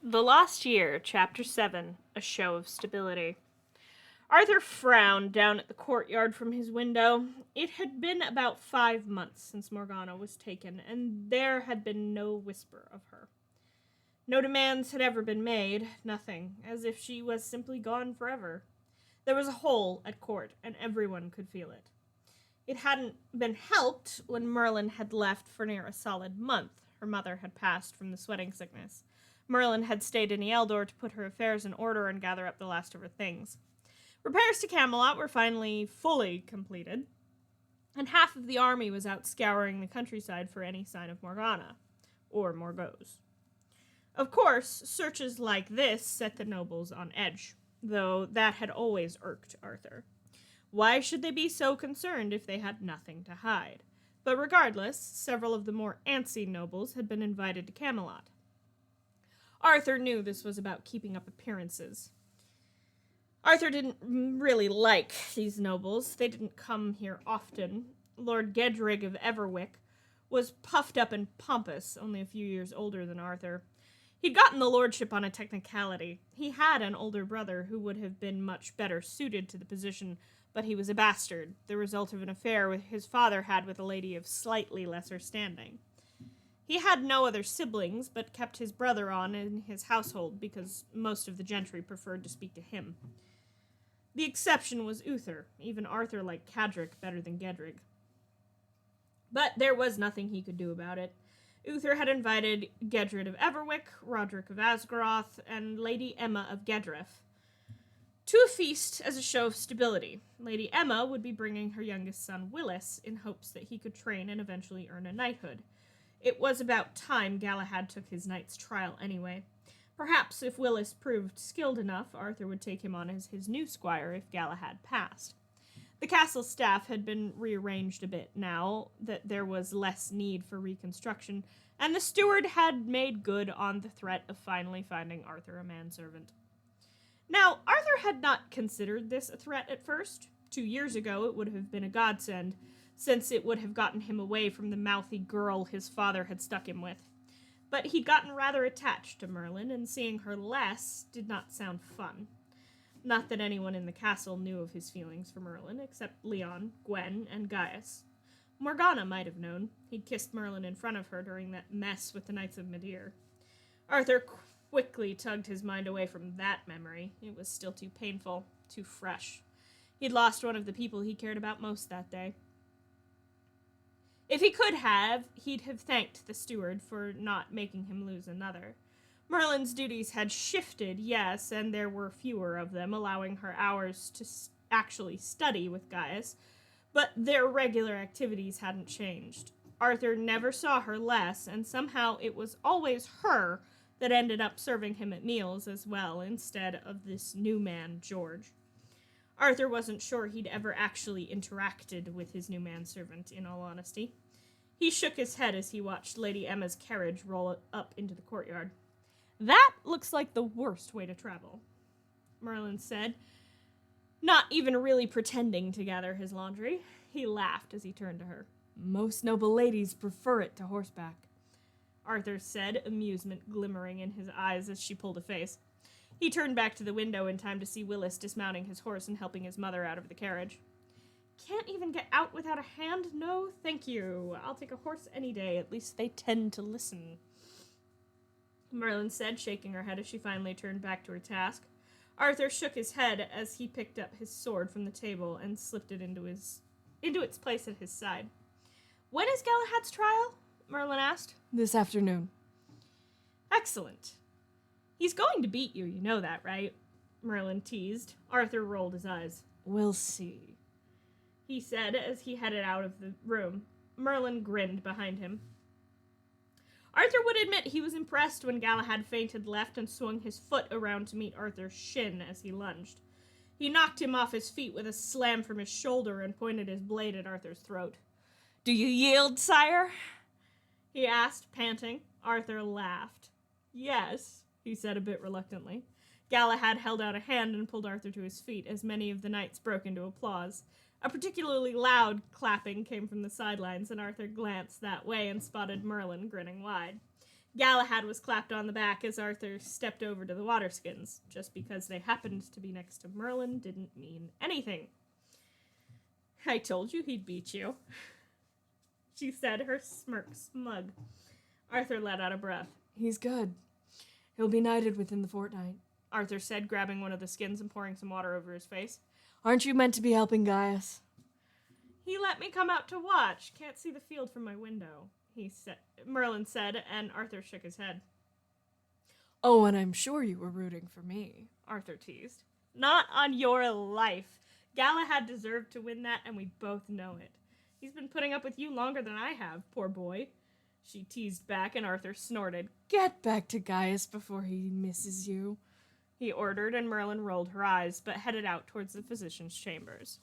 The Lost Year, Chapter 7, A Show of Stability. Arthur frowned down at the courtyard from his window. It had been about 5 months since Morgana was taken, and there had been no whisper of her. No demands had ever been made, nothing, as if she was simply gone forever. There was a hole at court, and everyone could feel it. It hadn't been helped when Merlin had left for near a solid month. Her mother had passed from the sweating sickness. Merlin had stayed in Ealdor to put her affairs in order and gather up the last of her things. Repairs to Camelot were finally fully completed, and half of the army was out scouring the countryside for any sign of Morgana, or Morgause. Of course, searches like this set the nobles on edge, though that had always irked Arthur. Why should they be so concerned if they had nothing to hide? But regardless, several of the more antsy nobles had been invited to Camelot. Arthur knew this was about keeping up appearances. Arthur didn't really like these nobles. They didn't come here often. Lord Gedrig of Everwick was puffed up and pompous, only a few years older than Arthur. He'd gotten the lordship on a technicality. He had an older brother who would have been much better suited to the position, but he was a bastard, the result of an affair his father had with a lady of slightly lesser standing. He had no other siblings, but kept his brother on in his household because most of the gentry preferred to speak to him. The exception was Uther. Even Arthur liked Cadric better than Gedrig. But there was nothing he could do about it. Uther had invited Gedrid of Everwick, Roderick of Asgaroth, and Lady Emma of Gedref to a feast as a show of stability. Lady Emma would be bringing her youngest son Willis in hopes that he could train and eventually earn a knighthood. It was about time Galahad took his knight's trial anyway. Perhaps if Willis proved skilled enough, Arthur would take him on as his new squire if Galahad passed. The castle staff had been rearranged a bit now that there was less need for reconstruction, and the steward had made good on the threat of finally finding Arthur a manservant. Now, Arthur had not considered this a threat at first. 2 years ago, it would have been a godsend, since it would have gotten him away from the mouthy girl his father had stuck him with. But he'd gotten rather attached to Merlin, and seeing her less did not sound fun. Not that anyone in the castle knew of his feelings for Merlin, except Leon, Gwen, and Gaius. Morgana might have known. He'd kissed Merlin in front of her during that mess with the Knights of Medir. Arthur quickly tugged his mind away from that memory. It was still too painful, too fresh. He'd lost one of the people he cared about most that day. If he could have, he'd have thanked the steward for not making him lose another. Merlin's duties had shifted, yes, and there were fewer of them, allowing her hours to actually study with Gaius, but their regular activities hadn't changed. Arthur never saw her less, and somehow it was always her that ended up serving him at meals as well, instead of this new man, George. Arthur wasn't sure he'd ever actually interacted with his new manservant, in all honesty. He shook his head as he watched Lady Emma's carriage roll up into the courtyard. "That looks like the worst way to travel," Merlin said, not even really pretending to gather his laundry. He laughed as he turned to her. "Most noble ladies prefer it to horseback," Arthur said, amusement glimmering in his eyes as she pulled a face. He turned back to the window in time to see Willis dismounting his horse and helping his mother out of the carriage. "Can't even get out without a hand? No, thank you. I'll take a horse any day. At least they tend to listen," Merlin said, shaking her head as she finally turned back to her task. Arthur shook his head as he picked up his sword from the table and slipped it into its place at his side. "When is Galahad's trial?" Merlin asked. "This afternoon." "Excellent. He's going to beat you, you know that, right?" Merlin teased. Arthur rolled his eyes. "We'll see," he said as he headed out of the room. Merlin grinned behind him. Arthur would admit he was impressed when Galahad fainted left and swung his foot around to meet Arthur's shin as he lunged. He knocked him off his feet with a slam from his shoulder and pointed his blade at Arthur's throat. "Do you yield, sire?" he asked, panting. Arthur laughed. "Yes," he said a bit reluctantly. Galahad held out a hand and pulled Arthur to his feet as many of the knights broke into applause. A particularly loud clapping came from the sidelines, and Arthur glanced that way and spotted Merlin grinning wide. Galahad was clapped on the back as Arthur stepped over to the waterskins. Just because they happened to be next to Merlin didn't mean anything. I told you he'd beat you, she said, her smirk smug. Arthur let out a breath. He's good. He'll be knighted within the fortnight, Arthur said, grabbing one of the skins and pouring some water over his face. Aren't you meant to be helping Gaius? He let me come out to watch. Can't see the field from my window, Merlin said, and Arthur shook his head. Oh, and I'm sure you were rooting for me, Arthur teased. Not on your life. Galahad deserved to win that, and we both know it. He's been putting up with you longer than I have, poor boy. She teased back, and Arthur snorted. Get back to Gaius before he misses you, he ordered, and Merlin rolled her eyes, but headed out towards the physician's chambers.